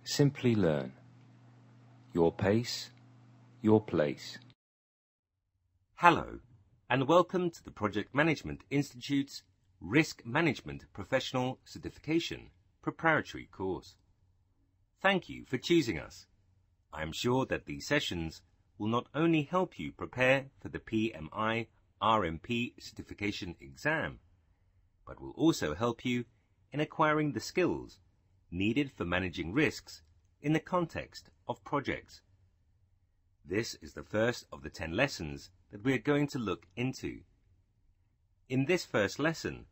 Simplilearn. Your pace, your place. Hello, and welcome to the Project Management Institute's Risk Management Professional Certification Preparatory course. Thank you for choosing us. I am sure that these sessions will not only help you prepare for the PMI-RMP Certification exam, but will also help you in acquiring the skills needed for managing risks in the context of projects. This is the first of the 10 lessons that we are going to look into. In this first lesson,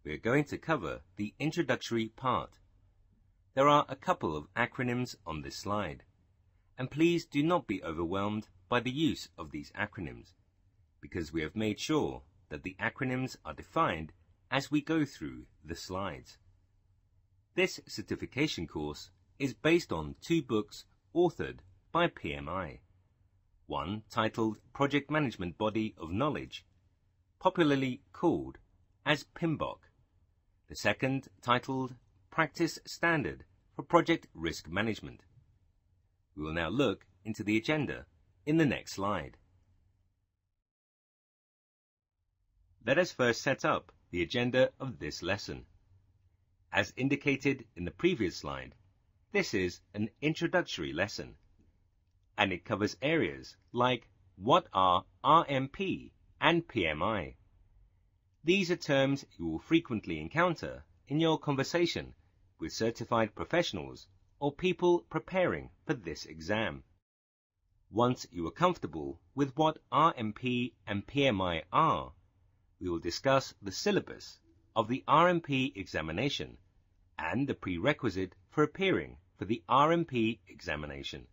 we are going to cover the introductory part. There are a couple of acronyms on this slide, and please do not be overwhelmed by the use of these acronyms, because we have made sure that the acronyms are defined as we go through the slides. This certification course is based on 2 books authored by PMI. One titled Project Management Body of Knowledge, popularly called as PMBOK. The second titled Practice Standard for Project Risk Management. We will now look into the agenda in the next slide. Let us first set up the agenda of this lesson. As indicated in the previous slide, this is an introductory lesson, and it covers areas like what are RMP and PMI. These are terms you will frequently encounter in your conversation with certified professionals or people preparing for this exam. Once you are comfortable with what RMP and PMI are, we will discuss the syllabus of the RMP examination and the prerequisite for appearing for the RMP examination.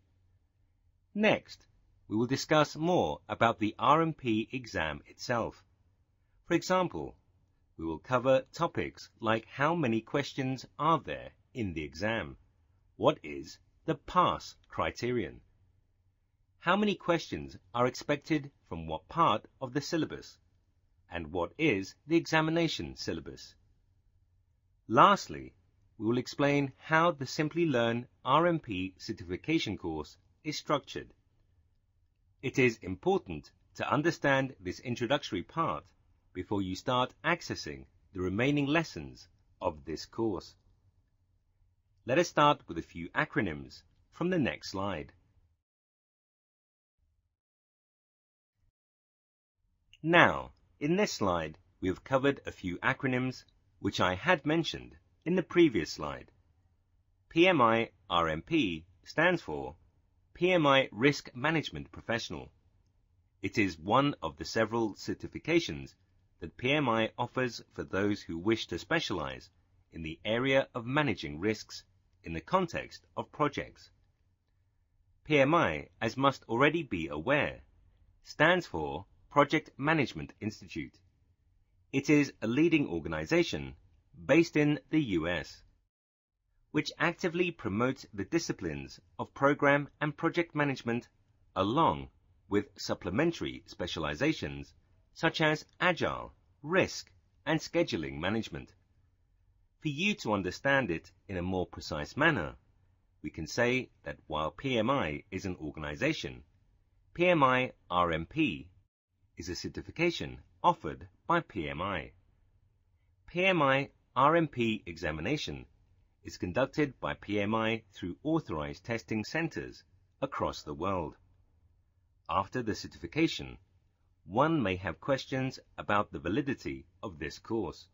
Next, we will discuss more about the RMP exam itself. For example, we will cover topics like how many questions are there in the exam, what is the pass criterion, how many questions are expected from what part of the syllabus, and what is the examination syllabus. Lastly, we will explain how the Simplilearn RMP certification course is structured. It is important to understand this introductory part before you start accessing the remaining lessons of this course. Let us start with a few acronyms from the next slide. Now, in this slide, we have covered a few acronyms which I had mentioned in the previous slide. PMI-RMP stands for PMI Risk Management Professional. It is one of the several certifications that PMI offers for those who wish to specialize in the area of managing risks in the context of projects. PMI, as must already be aware, stands for Project Management Institute. It is a leading organization based in the US, which actively promotes the disciplines of program and project management along with supplementary specializations such as agile, risk, and scheduling management. For you to understand it in a more precise manner, we can say that while PMI is an organization, PMI-RMP is a certification offered by PMI. PMI-RMP examination is conducted by PMI through authorized testing centers across the world. After the certification, one may have questions about the validity of this course,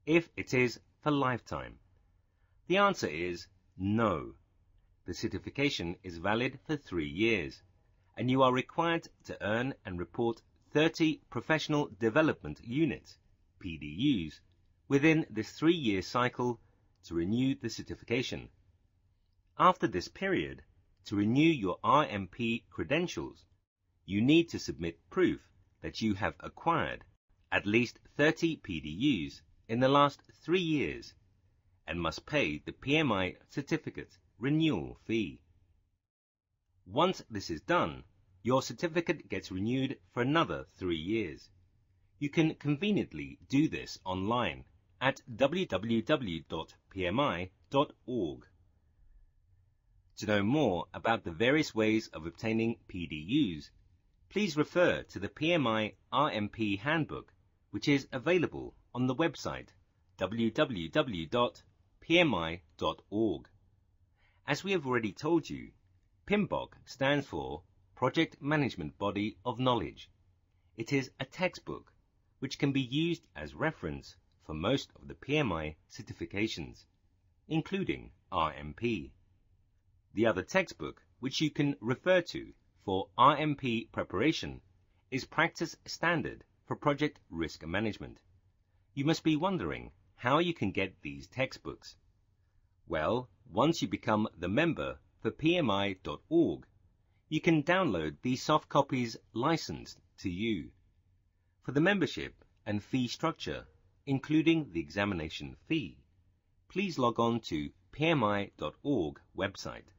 if it is for lifetime. The answer is no. The certification is valid for 3 years, and you are required to earn and report 30 Professional Development Units, PDUs, within this 3-year cycle to renew the certification. After this period, to renew your RMP credentials, you need to submit proof that you have acquired at least 30 PDUs in the last 3 years and must pay the PMI certificate renewal fee. Once this is done, your certificate gets renewed for another 3 years. You can conveniently do this online at www.pmi.org. To know more about the various ways of obtaining PDUs, please refer to the PMI-RMP Handbook, which is available on the website www.pmi.org. As we have already told you, PMBOK stands for Project Management Body of Knowledge. It is a textbook which can be used as reference for most of the PMI certifications, including RMP. The other textbook which you can refer to for RMP preparation is Practice Standard for Project Risk Management. You must be wondering how you can get these textbooks. Well, once you become the member for PMI.org, you can download these soft copies licensed to you. For the membership and fee structure, including the examination fee, please log on to PMI.org website.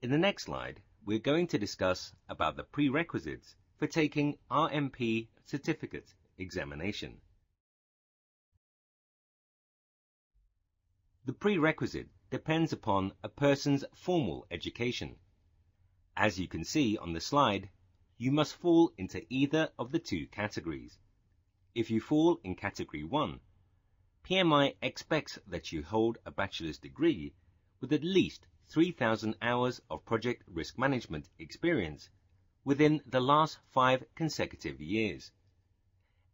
In the next slide, we're going to discuss about the prerequisites for taking RMP certificate examination. The prerequisite depends upon a person's formal education. As you can see on the slide, you must fall into either of the two categories. If you fall in Category 1, PMI expects that you hold a bachelor's degree with at least 3,000 hours of project risk management experience within the last 5 consecutive years.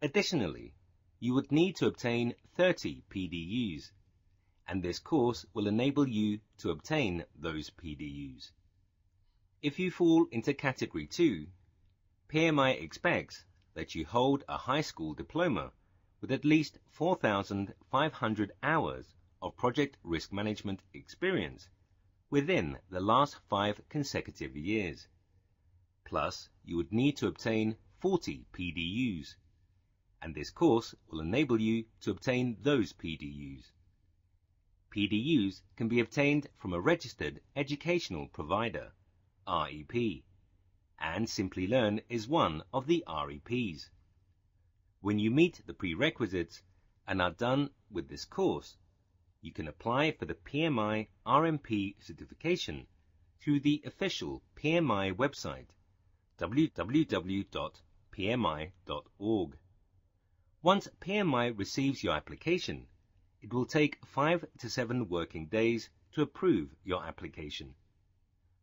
Additionally, you would need to obtain 30 PDUs, and this course will enable you to obtain those PDUs. If you fall into Category 2, PMI expects that you hold a high school diploma with at least 4,500 hours of project risk management experience within the last 5 consecutive years. Plus, you would need to obtain 40 PDUs, and this course will enable you to obtain those PDUs. PDUs can be obtained from a registered educational provider, REP, and Simplilearn is one of the REPs. When you meet the prerequisites and are done with this course, you can apply for the PMI-RMP certification through the official PMI website, www.pmi.org. Once PMI receives your application, it will take 5 to 7 working days to approve your application.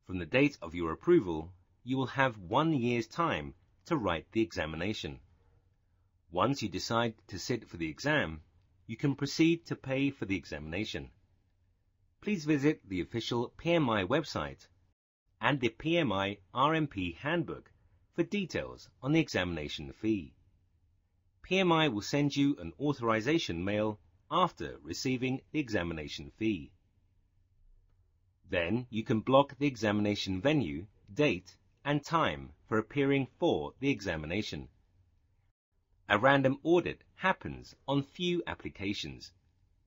From the date of your approval, you will have 1 year's time to write the examination. Once you decide to sit for the exam, you can proceed to pay for the examination. Please visit the official PMI website and the PMI-RMP Handbook for details on the examination fee. PMI will send you an authorization mail after receiving the examination fee. Then you can block the examination venue, date, and time for appearing for the examination. A random audit happens on few applications,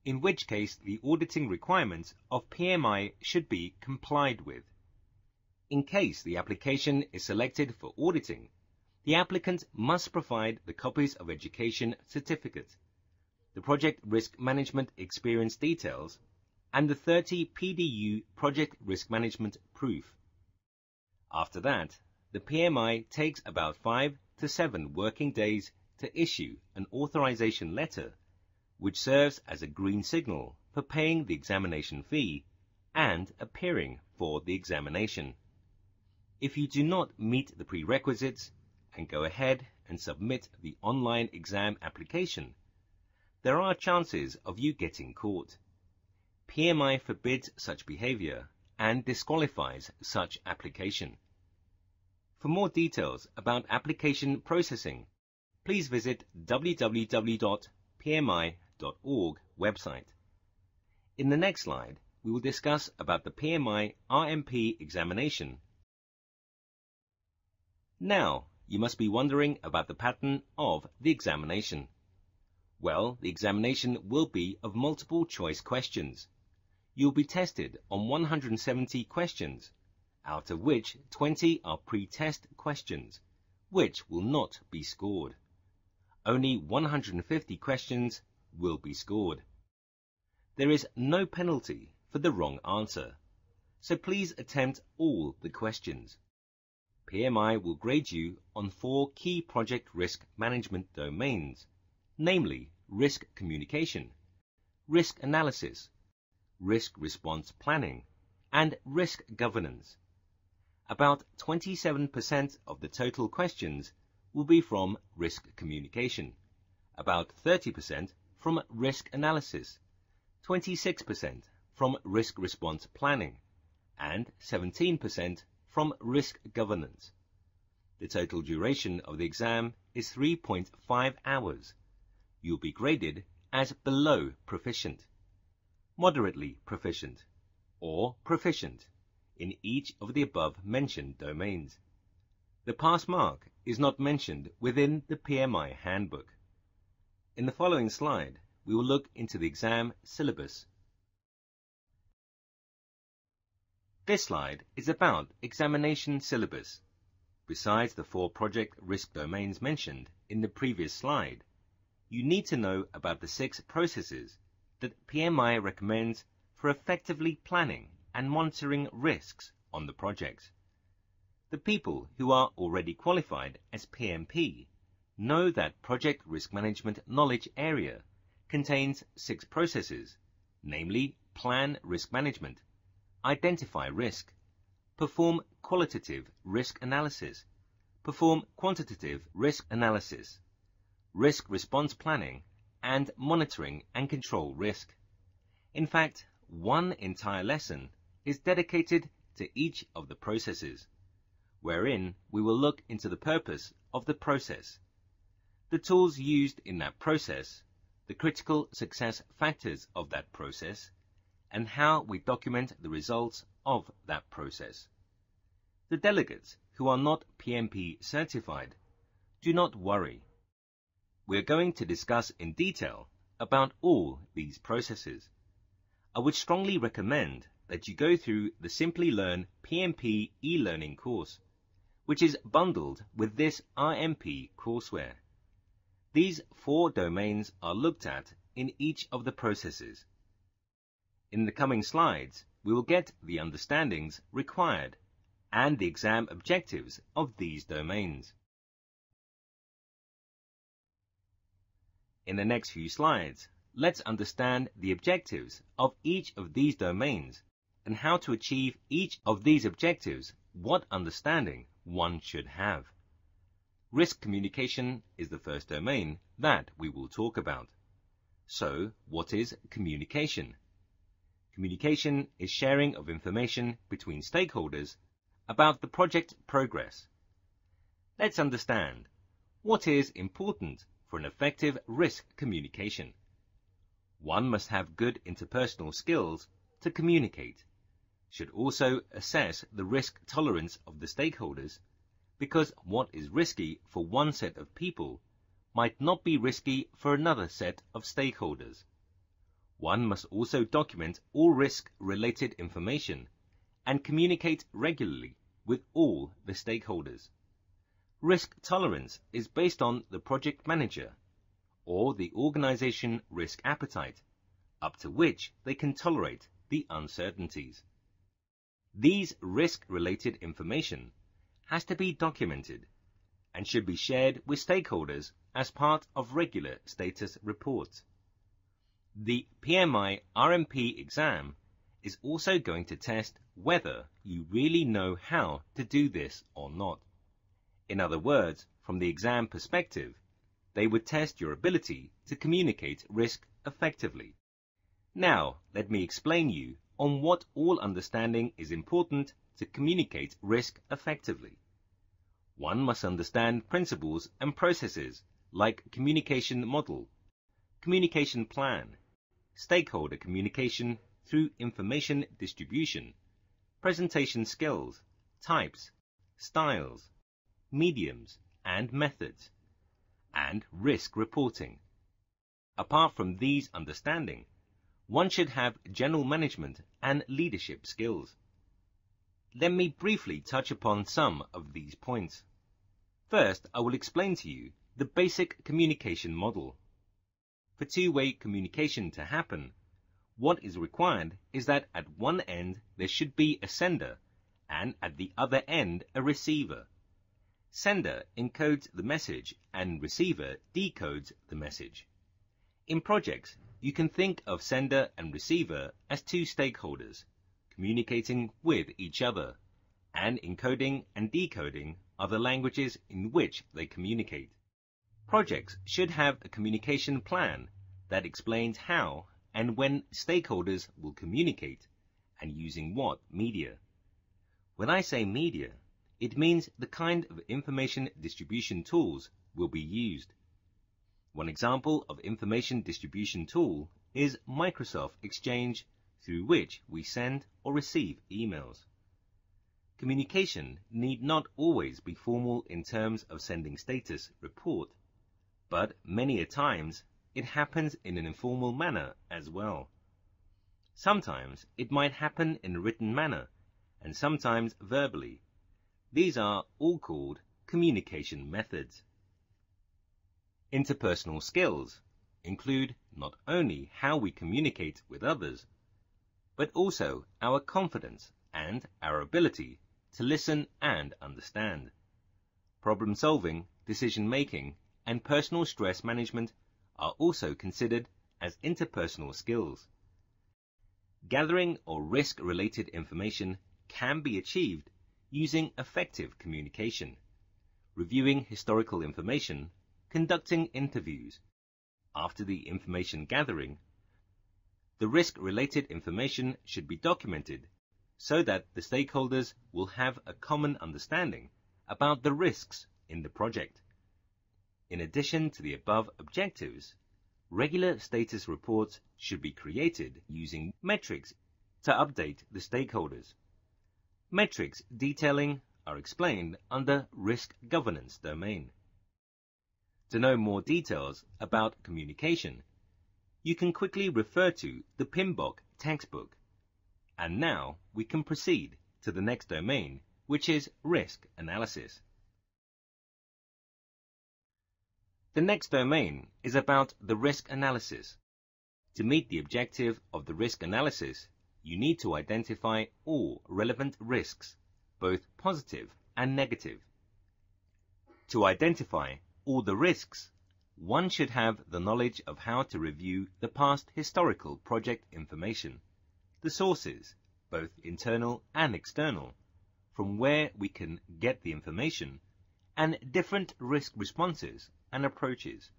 in which case the auditing requirements of PMI should be complied with. In case the application is selected for auditing, the applicant must provide the copies of education certificate, the project risk management experience details, and the 30 PDU project risk management proof. After that, the PMI takes about 5 to 7 working days to issue an authorization letter, which serves as a green signal for paying the examination fee and appearing for the examination. If you do not meet the prerequisites and go ahead and submit the online exam application, there are chances of you getting caught. PMI forbids such behavior and disqualifies such application. For more details about application processing, please visit www.pmi.org website. In the next slide, we will discuss about the PMI-RMP examination. Now, you must be wondering about the pattern of the examination. Well, the examination will be of multiple choice questions. You'll be tested on 170 questions, out of which 20 are pre-test questions, which will not be scored. Only 150 questions will be scored. There is no penalty for the wrong answer, so please attempt all the questions. PMI will grade you on 4 key project risk management domains, namely risk communication, risk analysis, risk response planning, and risk governance. About 27% of the total questions will be from risk communication, about 30% from risk analysis, 26% from risk response planning, and 17% from risk governance. The total duration of the exam is 3.5 hours. You'll be graded as below proficient, moderately proficient, or proficient in each of the above-mentioned domains. The pass mark is not mentioned within the PMI Handbook. In the following slide, we will look into the exam syllabus. This slide is about examination syllabus. Besides the 4 project risk domains mentioned in the previous slide, you need to know about the 6 processes that PMI recommends for effectively planning and monitoring risks on the project. The people who are already qualified as PMP know that project risk management knowledge area contains 6 processes, namely plan risk management, identify risk, perform qualitative risk analysis, perform quantitative risk analysis, risk response planning, and monitoring and control risk. In fact, one entire lesson is dedicated to each of the processes, wherein we will look into the purpose of the process, the tools used in that process, the critical success factors of that process, and how we document the results of that process. The delegates who are not PMP certified, do not worry. We are going to discuss in detail about all these processes. I would strongly recommend that you go through the Simplilearn PMP e-learning course, which is bundled with this RMP courseware. These 4 domains are looked at in each of the processes. In the coming slides, we will get the understandings required and the exam objectives of these domains. In the next few slides, let's understand the objectives of each of these domains and how to achieve each of these objectives, what understanding one should have. Risk communication is the first domain that we will talk about. So, what is communication? Communication is sharing of information between stakeholders about the project progress. Let's understand what is important for an effective risk communication. One must have good interpersonal skills to communicate, should also assess the risk tolerance of the stakeholders, because what is risky for one set of people might not be risky for another set of stakeholders. One must also document all risk-related information and communicate regularly with all the stakeholders. Risk tolerance is based on the project manager or the organization risk appetite, up to which they can tolerate the uncertainties. These risk-related information has to be documented and should be shared with stakeholders as part of regular status reports. The PMI-RMP exam is also going to test whether you really know how to do this or not. In other words, from the exam perspective, they would test your ability to communicate risk effectively. Now, let me explain you on what all understanding is important to communicate risk effectively. One must understand principles and processes like communication model, communication plan, stakeholder communication through information distribution, presentation skills, types, styles, mediums, and methods, and risk reporting. Apart from these understanding, one should have general management and leadership skills. Let me briefly touch upon some of these points. First, I will explain to you the basic communication model. For two-way communication to happen, What is required is that at one end there should be a sender and at the other end a receiver. Sender encodes the message and receiver decodes the message. In projects, you can think of sender and receiver as two stakeholders communicating with each other, and encoding and decoding are the languages in which they communicate. Projects should have a communication plan that explains how and when stakeholders will communicate and using what media. When I say media, it means the kind of information distribution tools will be used. One example of information distribution tool is Microsoft Exchange, through which we send or receive emails. Communication need not always be formal in terms of sending status report, but many a times it happens in an informal manner as well. Sometimes it might happen in a written manner, and sometimes verbally. These are all called communication methods. Interpersonal skills include not only how we communicate with others, but also our confidence and our ability to listen and understand. Problem solving, decision making, and personal stress management are also considered as interpersonal skills. Gathering or risk-related information can be achieved using effective communication, reviewing historical information, conducting interviews. After the information gathering, the risk-related information should be documented so that the stakeholders will have a common understanding about the risks in the project. In addition to the above objectives, regular status reports should be created using metrics to update the stakeholders. Metrics detailing are explained under Risk Governance domain. To know more details about communication, you can quickly refer to the PMBOK textbook. And now we can proceed to the next domain, which is risk analysis. The next domain is about the risk analysis. To meet the objective of the risk analysis, you need to identify all relevant risks, both positive and negative. To identify all the risks, one should have the knowledge of how to review the past historical project information, the sources, both internal and external, from where we can get the information, and different risk responses and approaches.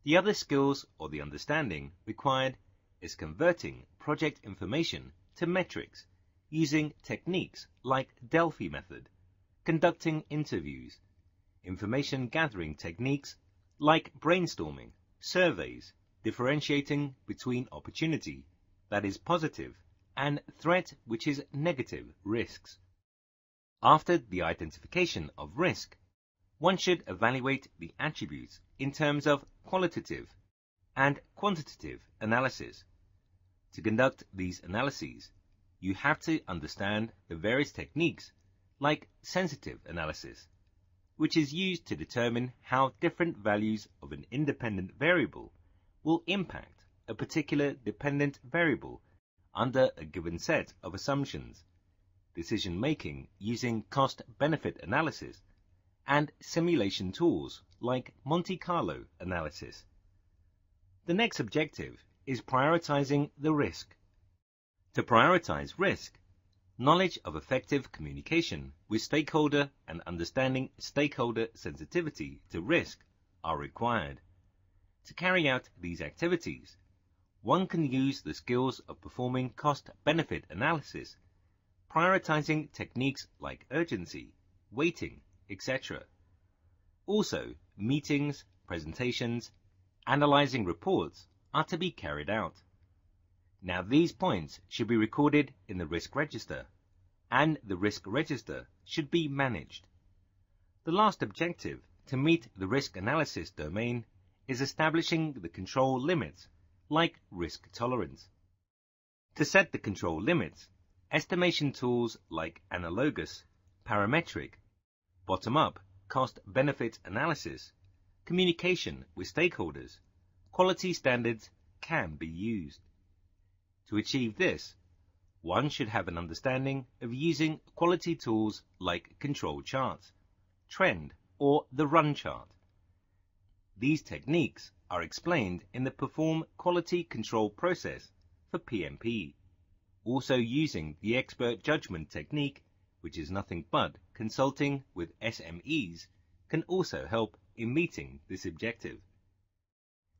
The other skills or the understanding required is converting project information to metrics using techniques like Delphi method, conducting interviews, information gathering techniques like brainstorming, surveys, differentiating between opportunity, that is positive, and threat, which is negative risks. After the identification of risk, one should evaluate the attributes in terms of qualitative and quantitative analysis. To conduct these analyses, you have to understand the various techniques like sensitive analysis, which is used to determine how different values of an independent variable will impact a particular dependent variable under a given set of assumptions, decision-making using cost-benefit analysis, and simulation tools like Monte Carlo analysis. The next objective is prioritizing the risk. To prioritize risk, knowledge of effective communication with stakeholder and understanding stakeholder sensitivity to risk are required. To carry out these activities, one can use the skills of performing cost-benefit analysis, prioritizing techniques like urgency, weighting, etc. Also, meetings, presentations, analyzing reports are to be carried out. Now these points should be recorded in the risk register, and the risk register should be managed. The last objective to meet the risk analysis domain is establishing the control limits, like risk tolerance. To set the control limits, estimation tools like analogous, parametric, bottom-up, cost-benefit analysis, communication with stakeholders, quality standards can be used. To achieve this, one should have an understanding of using quality tools like control charts, trend, or the run chart. These techniques are explained in the Perform Quality Control process for PMP. Also using the expert judgment technique, which is nothing but consulting with SMEs, can also help in meeting this objective.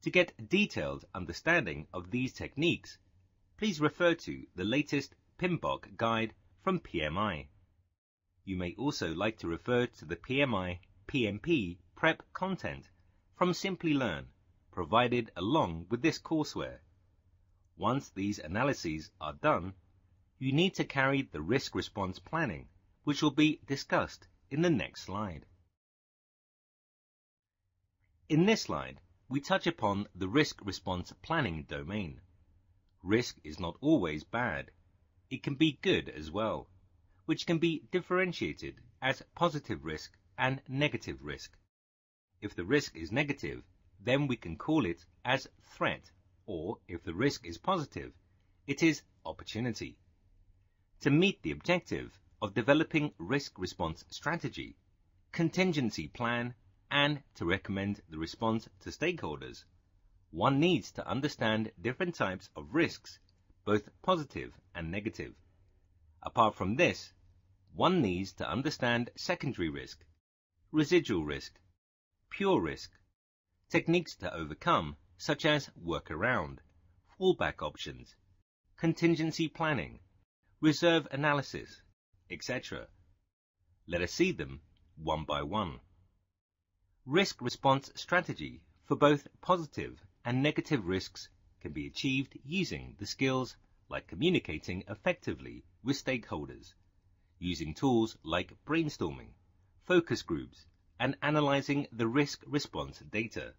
To get detailed understanding of these techniques, please refer to the latest PMBOK guide from PMI. You may also like to refer to the PMI-PMP prep content from Simplilearn, provided along with this courseware. Once these analyses are done, you need to carry the risk response planning, which will be discussed in the next slide. In this slide, we touch upon the risk response planning domain. Risk is not always bad. It can be good as well, which can be differentiated as positive risk and negative risk. If the risk is negative, then we can call it as threat, or if the risk is positive, it is opportunity. To meet the objective of developing risk response strategy, contingency plan, and to recommend the response to stakeholders, one needs to understand different types of risks, both positive and negative. Apart from this, one needs to understand secondary risk, residual risk, pure risk, techniques to overcome such as workaround, fallback options, contingency planning, reserve analysis, etc. Let us see them one by one. Risk response strategy for both positive and negative risks can be achieved using the skills like communicating effectively with stakeholders, using tools like brainstorming, focus groups, and analyzing the risk response data.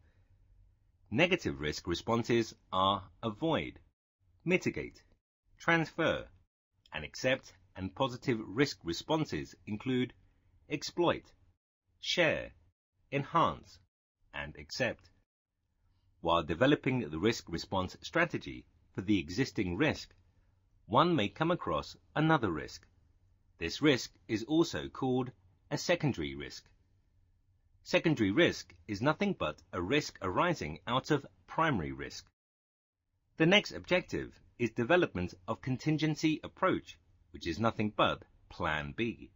Negative risk responses are avoid, mitigate, transfer, and accept, and positive risk responses include exploit, share, enhance, and accept. While developing the risk response strategy for the existing risk, one may come across another risk. This risk is also called a secondary risk. Secondary risk is nothing but a risk arising out of primary risk. The next objective is development of contingency approach, which is nothing but Plan B.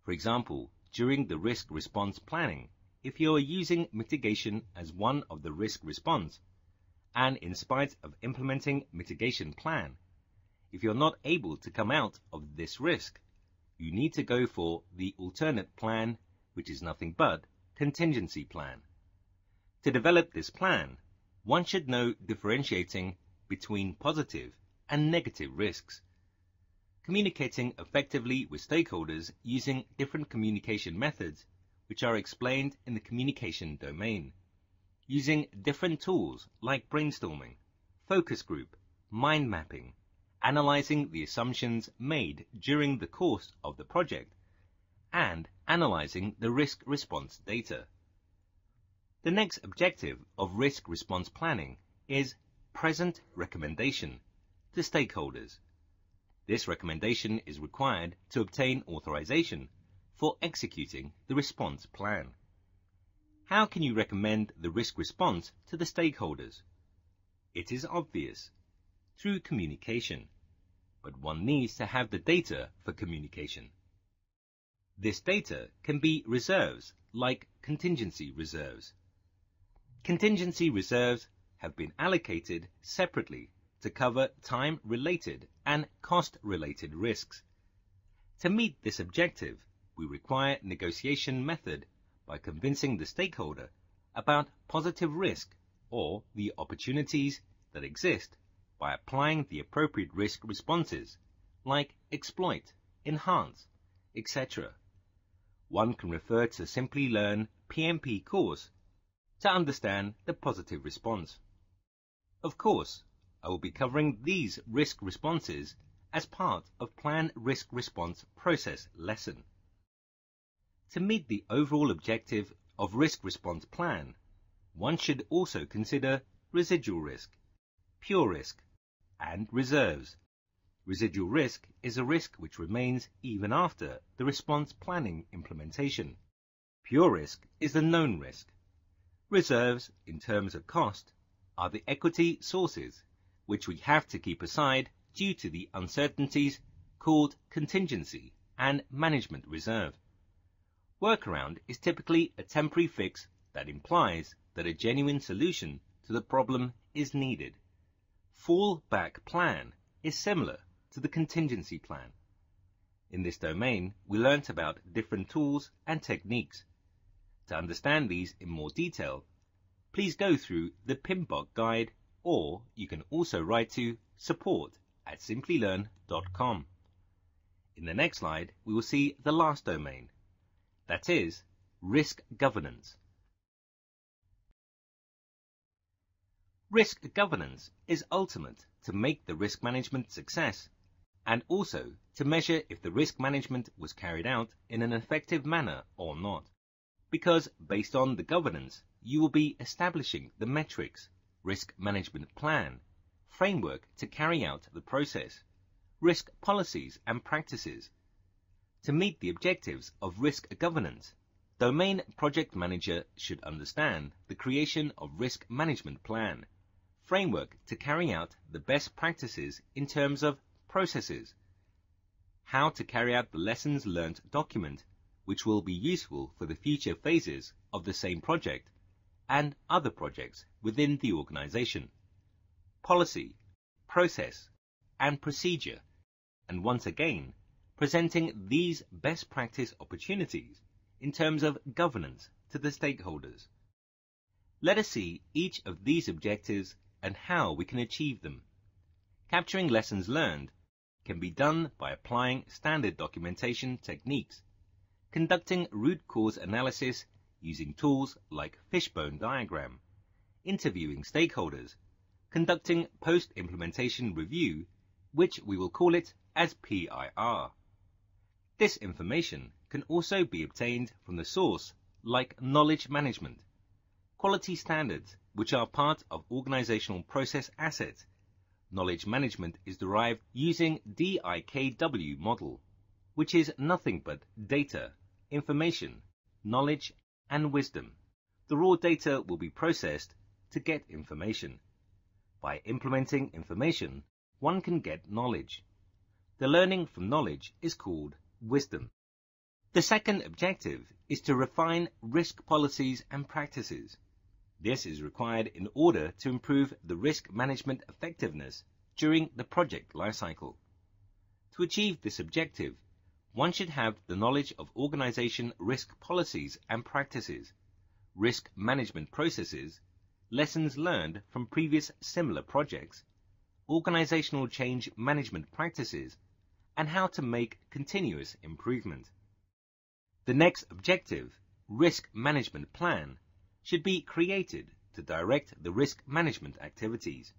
For example, during the risk response planning, if you are using mitigation as one of the risk response, and in spite of implementing mitigation plan, if you're not able to come out of this risk, you need to go for the alternate plan, which is nothing but contingency plan. To develop this plan, one should know differentiating between positive and negative risks, communicating effectively with stakeholders using different communication methods, which are explained in the communication domain, using different tools like brainstorming, focus group, mind mapping, analyzing the assumptions made during the course of the project, and analyzing the risk response data. The next objective of risk response planning is present recommendation to stakeholders. This recommendation is required to obtain authorization for executing the response plan. How can you recommend the risk response to the stakeholders? It is obvious, through communication, but one needs to have the data for communication. This data can be reserves like contingency reserves. Contingency reserves have been allocated separately to cover time-related and cost-related risks. To meet this objective, we require negotiation method by convincing the stakeholder about positive risk or the opportunities that exist by applying the appropriate risk responses like exploit, enhance, etc. One can refer to Simplilearn PMP course to understand the positive response. Of course, I will be covering these risk responses as part of Plan Risk Response Process lesson. To meet the overall objective of risk response plan, one should also consider residual risk, pure risk, and reserves. Residual risk is a risk which remains even after the response planning implementation. Pure risk is the known risk. Reserves, in terms of cost, are the equity sources which we have to keep aside due to the uncertainties called contingency and management reserve. Workaround is typically a temporary fix that implies that a genuine solution to the problem is needed. Fallback plan is similar to the contingency plan. In this domain, we learnt about different tools and techniques. To understand these in more detail, please go through the PMBOK guide, or you can also write to support@simplilearn.com. In the next slide, we will see the last domain, that is, risk governance. Risk governance is ultimate to make the risk management success, and also to measure if the risk management was carried out in an effective manner or not. Because based on the governance, you will be establishing the metrics, risk management plan, framework to carry out the process, risk policies and practices. To meet the objectives of risk governance, domain project manager should understand the creation of risk management plan, framework to carry out the best practices in terms of processes, how to carry out the lessons learnt document, which will be useful for the future phases of the same project and other projects within the organization, policy, process, and procedure, and once again, presenting these best practice opportunities in terms of governance to the stakeholders. Let us see each of these objectives and how we can achieve them. Capturing lessons learned can be done by applying standard documentation techniques, conducting root cause analysis using tools like fishbone diagram, interviewing stakeholders, conducting post-implementation review, which we will call it as PIR. This information can also be obtained from the source like knowledge management, quality standards, which are part of organizational process assets. Knowledge management is derived using DIKW model, which is nothing but data, information, knowledge, and wisdom. The raw data will be processed to get information. By implementing information, one can get knowledge. The learning from knowledge is called wisdom. The second objective is to refine risk policies and practices. This is required in order to improve the risk management effectiveness during the project lifecycle. To achieve this objective, one should have the knowledge of organization risk policies and practices, risk management processes, lessons learned from previous similar projects, organizational change management practices, and how to make continuous improvement. The next objective, risk management plan, should be created to direct the risk management activities.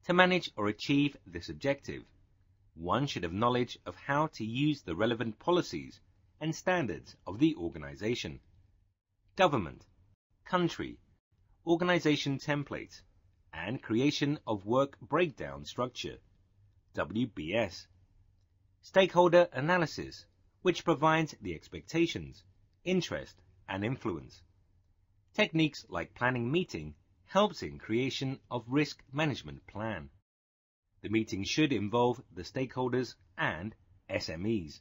To manage or achieve this objective, one should have knowledge of how to use the relevant policies and standards of the organization, government, country, organization templates, and creation of work breakdown structure, WBS, stakeholder analysis, which provides the expectations, interest, and influence. Techniques like planning meeting helps in creation of risk management plan. The meeting should involve the stakeholders and SMEs.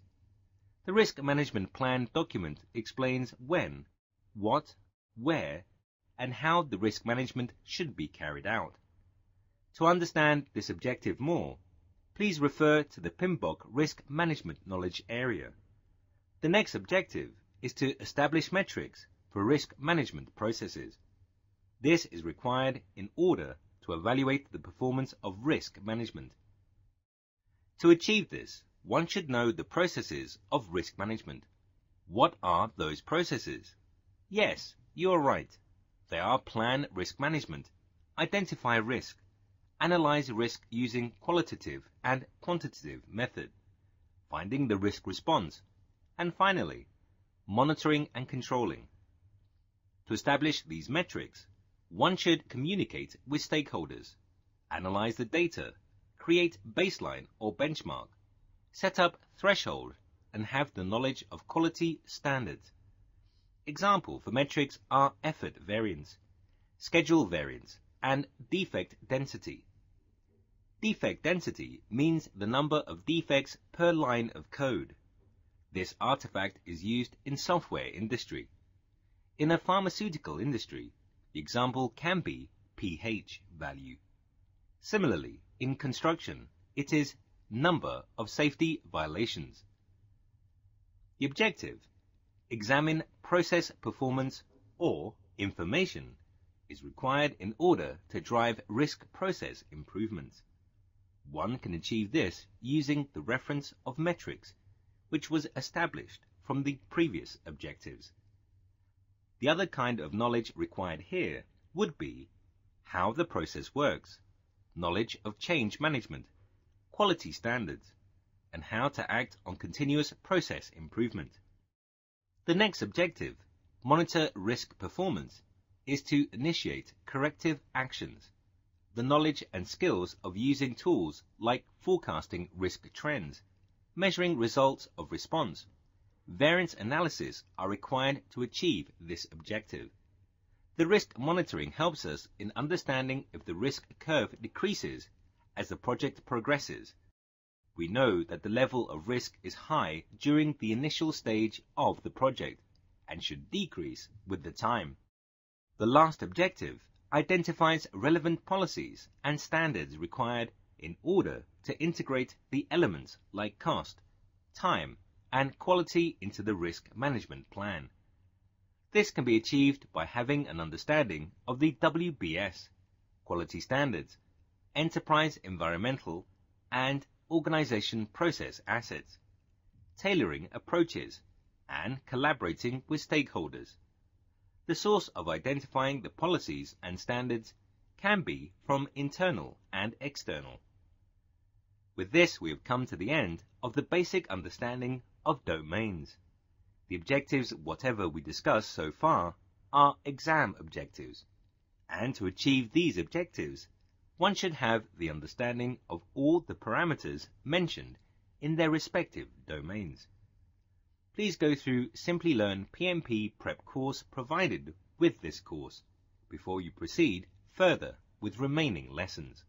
The risk management plan document explains when, what, where, and how the risk management should be carried out. To understand this objective more, please refer to the PMBOK Risk Management Knowledge area. The next objective is to establish metrics for risk management processes. This is required in order to evaluate the performance of risk management. To achieve this, one should know the processes of risk management. What are those processes? Yes, you are right. They are plan risk management, identify risk, analyze risk using qualitative and quantitative method, finding the risk response, and finally, monitoring and controlling. To establish these metrics, one should communicate with stakeholders, analyze the data, create baseline or benchmark, set up threshold, and have the knowledge of quality standards. Example for metrics are effort variance, schedule variance, and defect density. Defect density means the number of defects per line of code. This artifact is used in software industry. In a pharmaceutical industry, the example can be pH value. Similarly, in construction, it is number of safety violations. The objective, examine process performance or information, is required in order to drive risk process improvements. One can achieve this using the reference of metrics, which was established from the previous objectives. The other kind of knowledge required here would be how the process works, knowledge of change management, quality standards, and how to act on continuous process improvement. The next objective, monitor risk performance, is to initiate corrective actions, the knowledge and skills of using tools like forecasting risk trends, measuring results of response. Variance analysis are required to achieve this objective. The risk monitoring helps us in understanding if the risk curve decreases as the project progresses. We know that the level of risk is high during the initial stage of the project and should decrease with the time. The last objective identifies relevant policies and standards required in order to integrate the elements like cost, time, and quality into the risk management plan. This can be achieved by having an understanding of the WBS, quality standards, enterprise environmental, and organization process assets, tailoring approaches, and collaborating with stakeholders. The source of identifying the policies and standards can be from internal and external. With this, we have come to the end of the basic understanding of domains. The objectives, whatever we discuss so far, are exam objectives, and to achieve these objectives, one should have the understanding of all the parameters mentioned in their respective domains. Please go through Simplilearn PMP Prep course provided with this course before you proceed further with remaining lessons.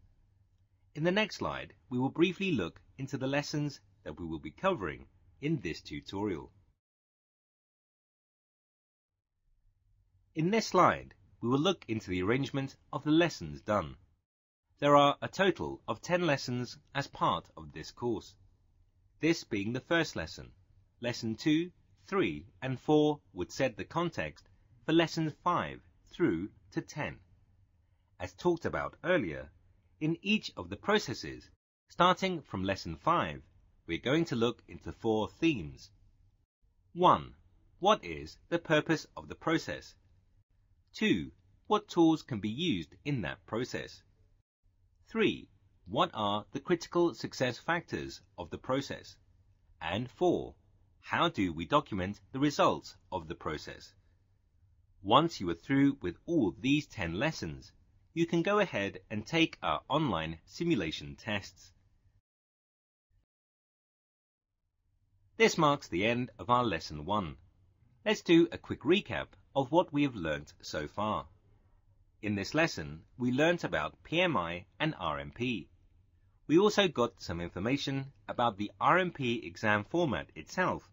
In the next slide, we will briefly look into the lessons that we will be covering in this tutorial. In this slide, we will look into the arrangement of the lessons done. There are a total of 10 lessons as part of this course. This being the first lesson. Lesson 2, 3, and 4 would set the context for lessons 5 through to 10. As talked about earlier, in each of the processes, starting from lesson 5, we're going to look into 4 themes. 1. What is the purpose of the process? 2. What tools can be used in that process? 3. What are the critical success factors of the process? And 4. How do we document the results of the process? Once you are through with all these 10 lessons, you can go ahead and take our online simulation tests. This marks the end of our lesson 1. Let's do a quick recap of what we have learnt so far. In this lesson, we learnt about PMI and RMP. We also got some information about the RMP exam format itself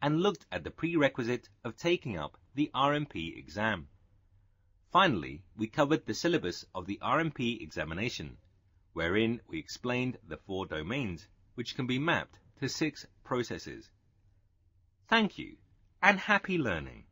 and looked at the prerequisite of taking up the RMP exam. Finally, we covered the syllabus of the RMP examination, wherein we explained the 4 domains, which can be mapped to 6 processes. Thank you, and happy learning!